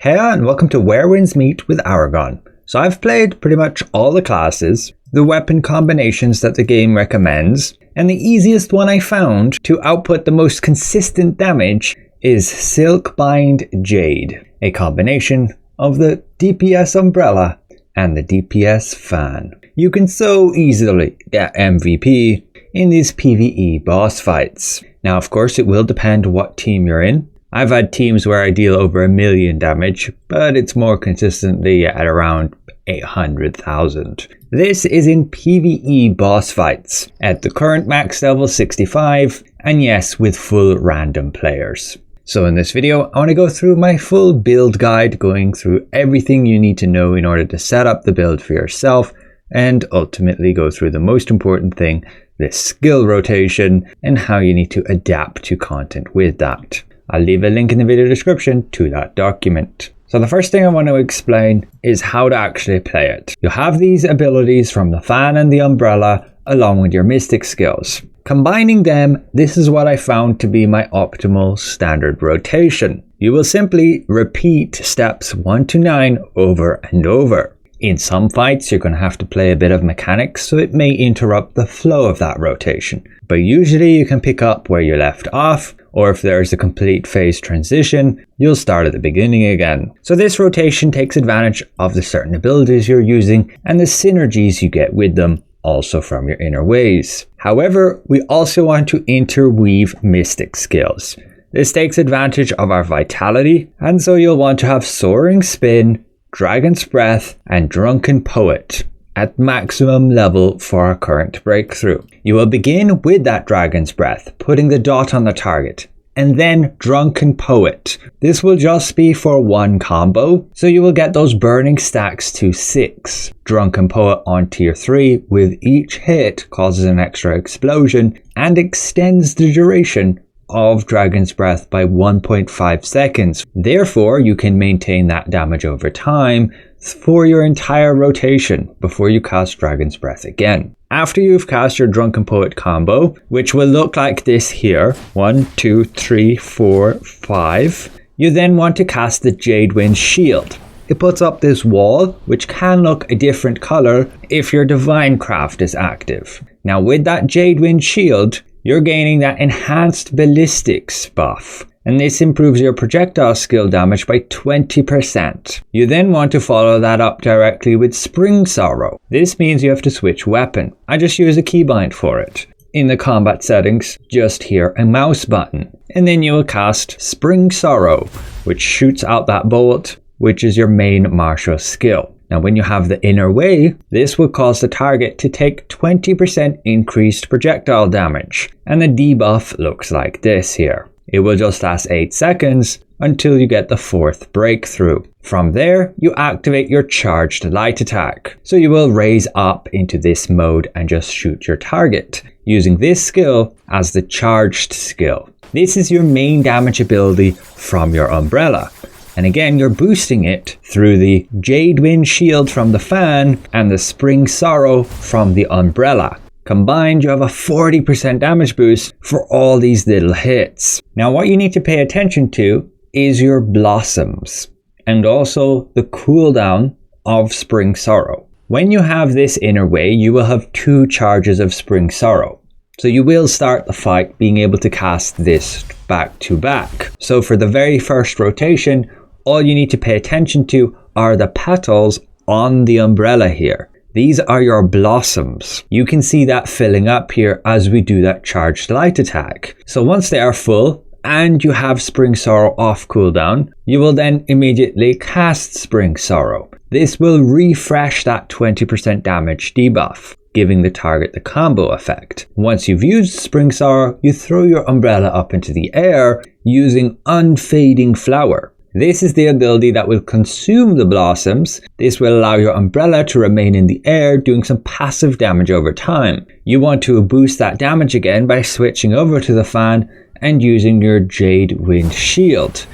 Hey and welcome to Where Winds Meet with Aragon. So I've played pretty much all the classes, the weapon combinations that the game recommends, and the easiest one I found to output the most consistent damage is Silkbind Jade, a combination of the Dps Umbrella and the Dps Fan. You can so easily get MVP in these PvE boss fights. Now of course it will depend what team you're in. I've had teams where I deal over 1 million damage, but it's more consistently at around 800,000. This is in PvE boss fights, at the current max level 65, and yes, with full random players. So in this video, I want to go through my full build guide, going through everything you need to know in order to set up the build for yourself, and ultimately go through the most important thing, the skill rotation, and how you need to adapt to content with that. I'll leave a link in the video description to that document. So the first thing I want to explain is how to actually play it. You have these abilities from the Fan and the Umbrella along with your Mystic skills. Combining them, this is what I found to be my optimal standard rotation. You will simply repeat steps 1 to 9 over and over. In some fights, you're going to have to play a bit of mechanics, so it may interrupt the flow of that rotation. But usually you can pick up where you left off, or if there's a complete phase transition, you'll start at the beginning again. So this rotation takes advantage of the certain abilities you're using and the synergies you get with them, also from your inner ways. However, we also want to interweave Mystic skills. This takes advantage of our vitality, and so you'll want to have Soaring Spin, Dragon's Breath, and Drunken Poet at maximum level for our current breakthrough. You will begin with that Dragon's Breath, putting the dot on the target, and then Drunken Poet. This will just be for one combo, so you will get those burning stacks to 6. Drunken Poet on tier 3 with each hit causes an extra explosion and extends the duration of Dragon's Breath by 1.5 seconds. Therefore, you can maintain that damage over time for your entire rotation before you cast Dragon's Breath again. After you've cast your Drunken Poet combo, which will look like this here, 1, 2, 3, 4, 5, you then want to cast the Jade Shield. It puts up this wall, which can look a different color if your Divinecraft is active. Now with that Jade Shield, you're gaining that enhanced ballistics buff, and this improves your projectile skill damage by 20%. You then want to follow that up directly with Spring Sorrow. This means you have to switch weapon. I just use a keybind for it. In the combat settings, just hear a mouse button, and then you will cast Spring Sorrow, which shoots out that bolt, which is your main martial skill. Now when you have the Inner Way, this will cause the target to take 20% increased projectile damage, and the debuff looks like this here. It will just last 8 seconds until you get the 4th breakthrough. From there, you activate your charged light attack. So you will raise up into this mode and just shoot your target, using this skill as the charged skill. This is your main damage ability from your Umbrella. And again, you're boosting it through the Jade Shield from the Fan and the Spring Sorrow from the Umbrella. Combined, you have a 40% damage boost for all these little hits. Now what you need to pay attention to is your blossoms and also the cooldown of Spring Sorrow. When you have this Inner Way, you will have 2 charges of Spring Sorrow. So you will start the fight being able to cast this back to back. So for the very first rotation, all you need to pay attention to are the petals on the Umbrella here. These are your blossoms. You can see that filling up here as we do that charged light attack. So once they are full and you have Spring Sorrow off cooldown, you will then immediately cast Spring Sorrow. This will refresh that 20% damage debuff, giving the target the combo effect. Once you've used Spring Sorrow, you throw your Umbrella up into the air using Unfading Flower. This is the ability that will consume the blossoms. This will allow your Umbrella to remain in the air, doing some passive damage over time. You want to boost that damage again by switching over to the Fan and using your Jade Shield.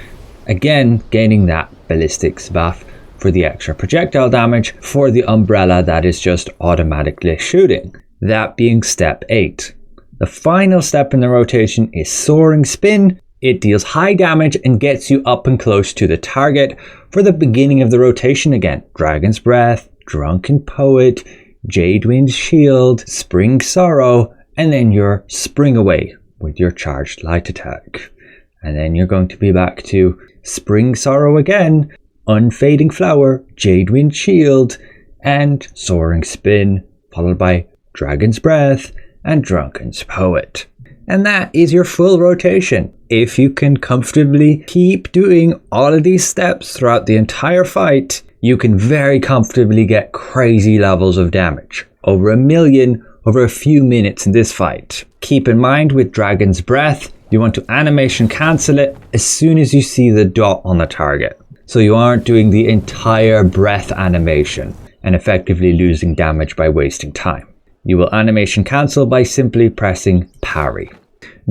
Again, gaining that ballistics buff for the extra projectile damage for the Umbrella that is just automatically shooting. That being step 8. The final step in the rotation is Soaring Spin. It deals high damage and gets you up and close to the target for the beginning of the rotation again. Dragon's Breath, Drunken Poet, Jade Shield, Spring Sorrow, and then your Spring Away with your charged light attack. And then you're going to be back to Spring Sorrow again, Unfading Flower, Jade Shield, and Soaring Spin, followed by Dragon's Breath and Drunken's Poet. And that is your full rotation. If you can comfortably keep doing all of these steps throughout the entire fight, you can very comfortably get crazy levels of damage. Over 1 million over a few minutes in this fight. Keep in mind with Dragon's Breath, you want to animation cancel it as soon as you see the dot on the target. So you aren't doing the entire breath animation and effectively losing damage by wasting time. You will animation cancel by simply pressing parry.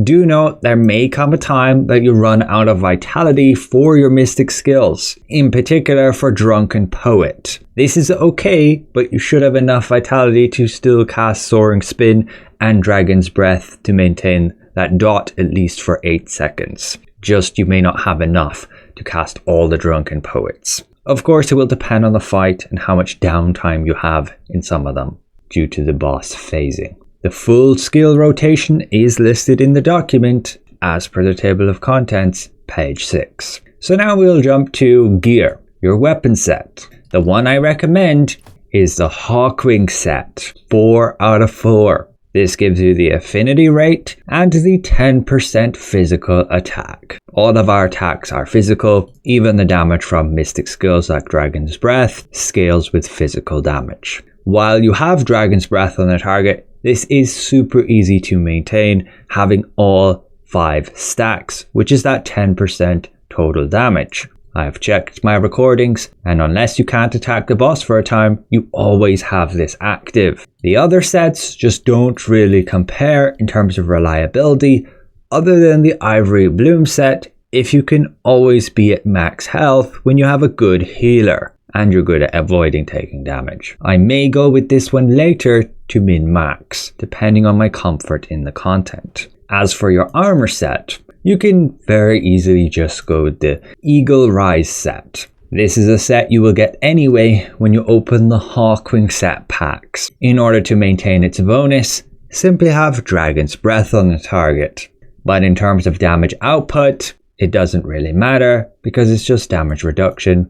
Do note there may come a time that you run out of vitality for your mystic skills, in particular for Drunken Poet. This is okay, but you should have enough vitality to still cast Soaring Spin and Dragon's Breath to maintain that dot at least for 8 seconds. Just you may not have enough to cast all the Drunken Poets. Of course, it will depend on the fight and how much downtime you have in some of them, due to the boss phasing. The full skill rotation is listed in the document as per the table of contents, page 6. So now we'll jump to gear, your weapon set. The one I recommend is the Hawkwing set, 4 out of 4. This gives you the affinity rate and the 10% physical attack. All of our attacks are physical, even the damage from mystic skills like Dragon's Breath scales with physical damage. While you have Dragon's Breath on the target, this is super easy to maintain, having all 5 stacks, which is that 10% total damage. I have checked my recordings, and unless you can't attack the boss for a time, you always have this active. The other sets just don't really compare in terms of reliability, other than the Ivory Bloom set, if you can always be at max health when you have a good healer and you're good at avoiding taking damage. I may go with this one later to min-max, depending on my comfort in the content. As for your armor set, you can very easily just go with the Eagle Rise set. This is a set you will get anyway when you open the Hawkwing set packs. In order to maintain its bonus, simply have Dragon's Breath on the target. But in terms of damage output, it doesn't really matter because it's just damage reduction,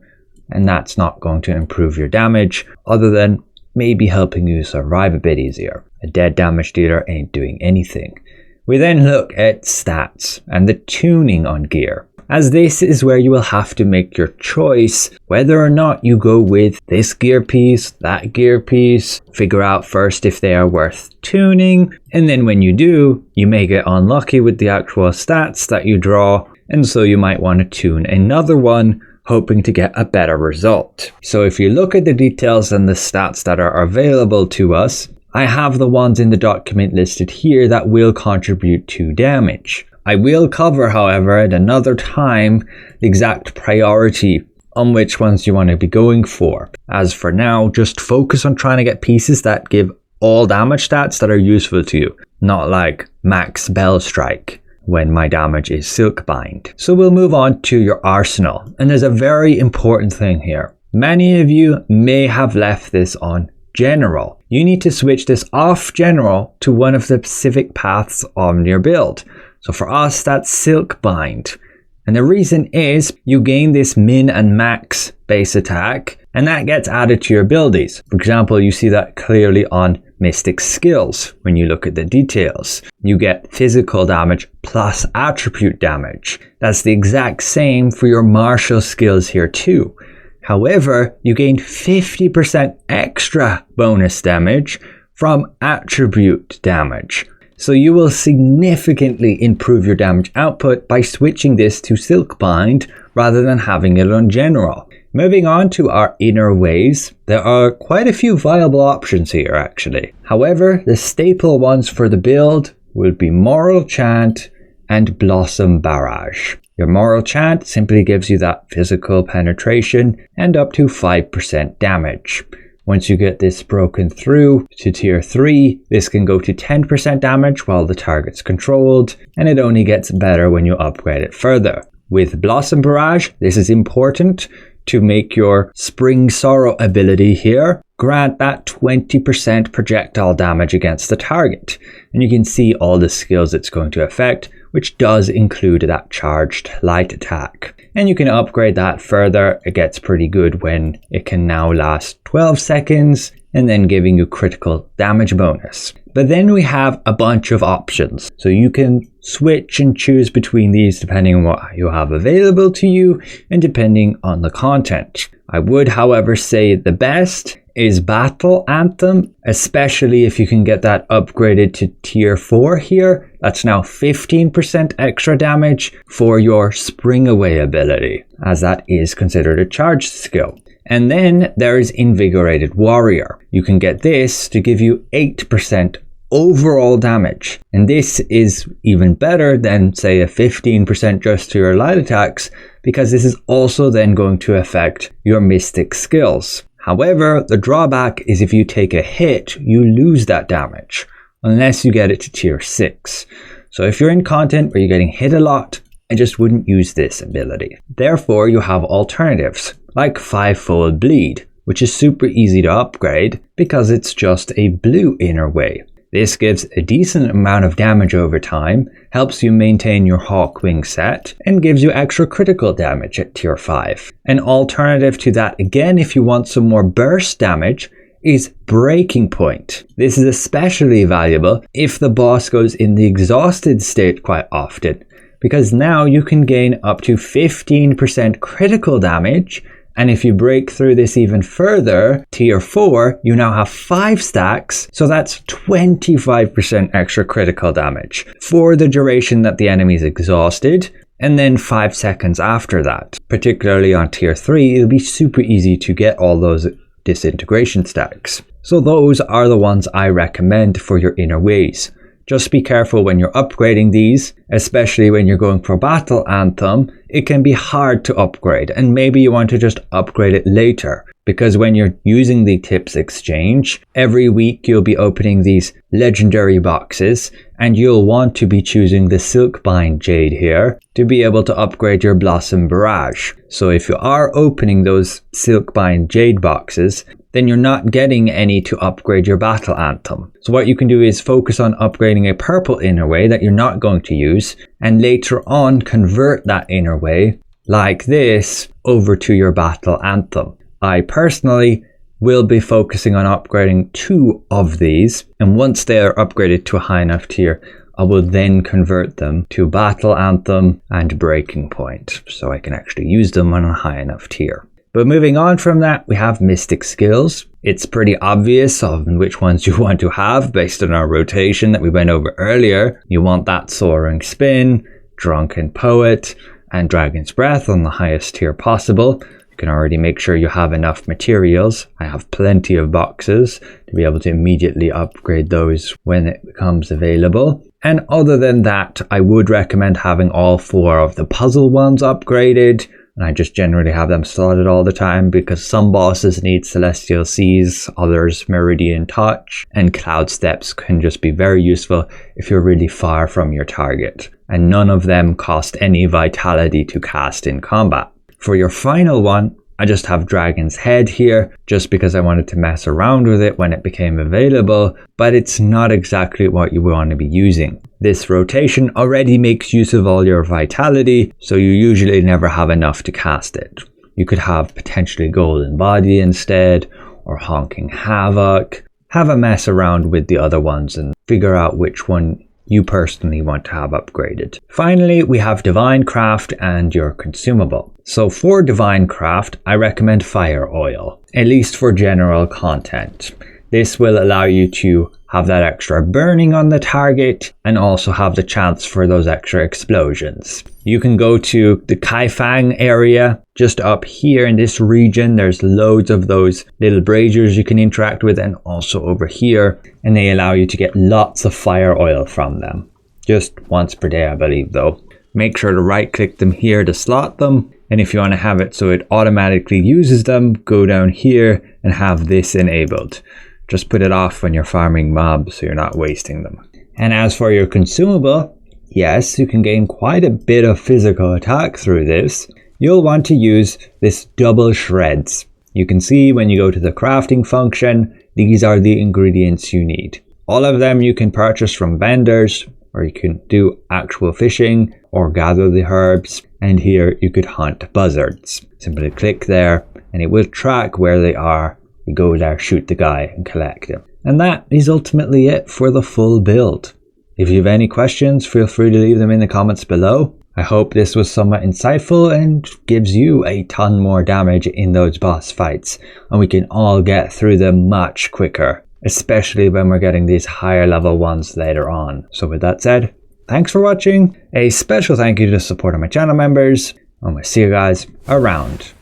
and that's not going to improve your damage other than maybe helping you survive a bit easier. A dead damage dealer ain't doing anything. We then look at stats and the tuning on gear, as this is where you will have to make your choice whether or not you go with this gear piece, that gear piece, figure out first if they are worth tuning, and then when you do, you may get unlucky with the actual stats that you draw, and so you might want to tune another one, hoping to get a better result. So if you look at the details and the stats that are available to us, I have the ones in the document listed here that will contribute to damage. I will cover, however, at another time the exact priority on which ones you want to be going for. As for now, just focus on trying to get pieces that give all damage stats that are useful to you, not like max spell strike when my damage is Silkbind. So we'll move on to your arsenal, and there's a very important thing here. Many of you may have left this on general. You need to switch this off general to one of the specific paths on your build. So for us, that's Silkbind. And the reason is you gain this min and max base attack, and that gets added to your abilities. For example, you see that clearly on Mystic Skills when you look at the details. You get physical damage plus attribute damage. That's the exact same for your martial skills here too. However, you gain 50% extra bonus damage from attribute damage. So you will significantly improve your damage output by switching this to Silkbind rather than having it on general. Moving on to our inner ways, there are quite a few viable options here actually. However, the staple ones for the build will be Moral Chant and Blossom Barrage. Your Moral Chant simply gives you that physical penetration and up to 5% damage. Once you get this broken through to tier 3, this can go to 10% damage while the target's controlled, and it only gets better when you upgrade it further. With Blossom Barrage, this is important to make your Spring Sorrow ability here grant that 20% projectile damage against the target. And you can see all the skills it's going to affect, which does include that charged light attack. And you can upgrade that further. It gets pretty good when it can now last 12 seconds and then giving you critical damage bonus. But then we have a bunch of options. So you can switch and choose between these depending on what you have available to you and depending on the content. I would, however, say the best is Battle Anthem, especially if you can get that upgraded to tier 4 here. That's now 15% extra damage for your Spring Away ability, as that is considered a charged skill. And then there is Invigorated Warrior. You can get this to give you 8% overall damage. And this is even better than, say, a 15% just to your light attacks, because this is also then going to affect your mystic skills. However, the drawback is if you take a hit, you lose that damage, unless you get it to tier 6. So if you're in content where you're getting hit a lot, I just wouldn't use this ability. Therefore, you have alternatives, like 5-fold Bleed, which is super easy to upgrade because it's just a blue inner way. This gives a decent amount of damage over time, helps you maintain your Hawkwing set, and gives you extra critical damage at tier 5. An alternative to that, again, if you want some more burst damage, is Breaking Point. This is especially valuable if the boss goes in the exhausted state quite often, because now you can gain up to 15% critical damage. And if you break through this even further, tier 4, you now have 5 stacks, so that's 25% extra critical damage for the duration that the enemy is exhausted, and then 5 seconds after that. Particularly on tier 3, it'll be super easy to get all those disintegration stacks. So those are the ones I recommend for your inner ways. Just be careful when you're upgrading these, especially when you're going for Battle Anthem. It can be hard to upgrade, and maybe you want to just upgrade it later, because when you're using the tips exchange, every week you'll be opening these legendary boxes, and you'll want to be choosing the Silkbind Jade here to be able to upgrade your Blossom Barrage. So if you are opening those Silkbind Jade boxes, then you're not getting any to upgrade your Battle Anthem. So what you can do is focus on upgrading a purple inner way that you're not going to use, and later on convert that inner way, like this, over to your Battle Anthem. I personally will be focusing on upgrading 2 of these, and once they are upgraded to a high enough tier, I will then convert them to Battle Anthem and Breaking Point, so I can actually use them on a high enough tier. But moving on from that, we have Mystic Skills. It's pretty obvious on which ones you want to have based on our rotation that we went over earlier. You want that Soaring Spin, Drunken Poet, and Dragon's Breath on the highest tier possible. You can already make sure you have enough materials. I have plenty of boxes to be able to immediately upgrade those when it becomes available. And other than that, I would recommend having all 4 of the puzzle ones upgraded. And I just generally have them slotted all the time because some bosses need Celestial Seas, others Meridian Touch, and Cloud Steps can just be very useful if you're really far from your target. And none of them cost any vitality to cast in combat. For your final one, I just have Dragon's Head here, just because I wanted to mess around with it when it became available, but it's not exactly what you want to be using. This rotation already makes use of all your vitality, so you usually never have enough to cast it. You could have potentially Golden Body instead, or Honking Havoc. Have a mess around with the other ones and figure out which one you personally want to have upgraded. Finally, we have Divinecraft and your Consumable. So for Divinecraft, I recommend Fire Oil, at least for general content. This will allow you to have that extra burning on the target and also have the chance for those extra explosions. You can go to the Kaifang area just up here in this region. There's loads of those little braziers you can interact with, and also over here, and they allow you to get lots of fire oil from them. Just once per day, I believe, though. Make sure to right click them here to slot them, and if you want to have it so it automatically uses them, go down here and have this enabled. Just put it off when you're farming mobs so you're not wasting them. And as for your consumable, yes, you can gain quite a bit of physical attack through this. You'll want to use this double shreds. You can see when you go to the crafting function, these are the ingredients you need. All of them you can purchase from vendors, or you can do actual fishing or gather the herbs, and here you could hunt buzzards. Simply click there and it will track where they are. You go there, shoot the guy and collect him. And that is ultimately it for the full build. If you have any questions, feel free to leave them in the comments below. I hope this was somewhat insightful and gives you a ton more damage in those boss fights, and we can all get through them much quicker, especially when we're getting these higher level ones later on. So with that said, thanks for watching, a special thank you to the support of my channel members, and we'll see you guys around.